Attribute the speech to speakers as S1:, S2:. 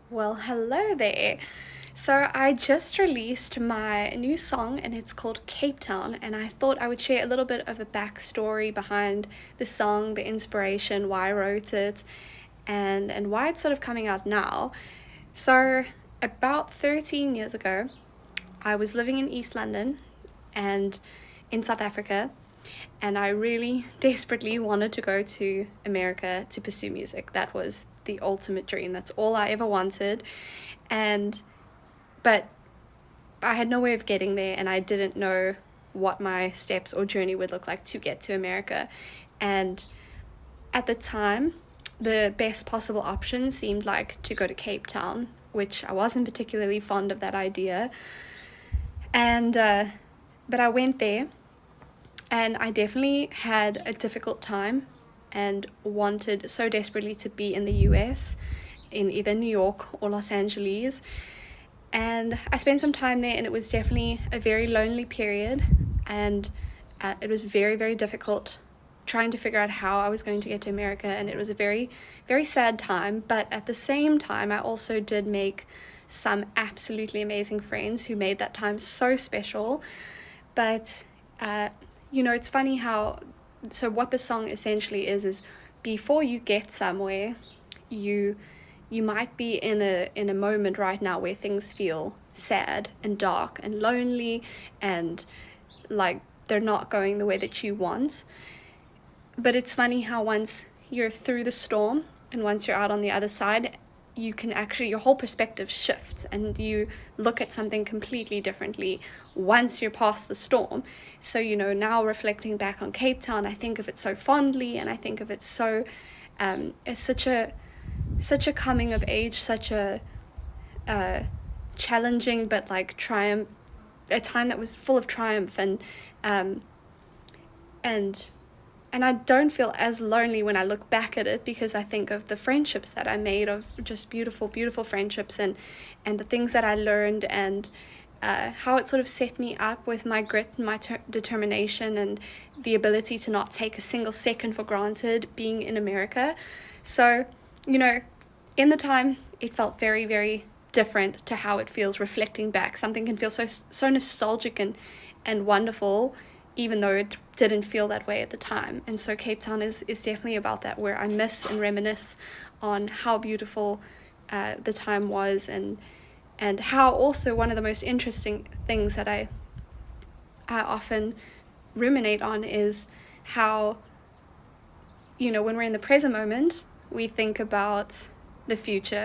S1: Well, hello there. So, I just released my new song and it's called Cape Town, and I thought I would share a little bit of a backstory behind the song, the inspiration, why I wrote it, and why it's sort of coming out now. So, about 13 years ago, I was living in East London and in South Africa, and I really desperately wanted to go to America to pursue music. That was the ultimate dream. That's all I ever wanted. And but I had no way of getting there, and I didn't know what my steps or journey would look like to get to America. And at the time, the best possible option seemed like to go to Cape Town, which I wasn't particularly fond of that idea. And but I went there, and I definitely had a difficult time and wanted so desperately to be in the US, in either New York or Los Angeles. And I spent some time there, and it was definitely a very lonely period. And it was very, very difficult trying to figure out how I was going to get to America. And it was a very, very sad time. But at the same time, I also did make some absolutely amazing friends who made that time so special. But uh, it's funny how, so what the song essentially is before you get somewhere, you you might be in a moment right now where things feel sad and dark and lonely, and like they're not going the way that you want. But it's funny how once you're through the storm and once you're out on the other side, you can actually, your whole perspective shifts and you look at something completely differently once you're past the storm. So, now reflecting back on Cape Town, I think of it so fondly, and I think of it so as such a coming of age, such a uh, challenging but like triumph, a time that was full of triumph, um, and and I don't feel as lonely when I look back at it, because I think of the friendships that I made, of just beautiful, beautiful friendships, and the things that I learned, and how it sort of set me up with my grit and my determination and the ability to not take a single second for granted being in America. So, you know, in the time, it felt very, very different to how it feels reflecting back. Something can feel so nostalgic and wonderful, even though it didn't feel that way at the time. And so Cape Town is definitely about that, where I miss and reminisce on how beautiful the time was, and how also one of the most interesting things that I often ruminate on is how, when we're in the present moment, we think about the future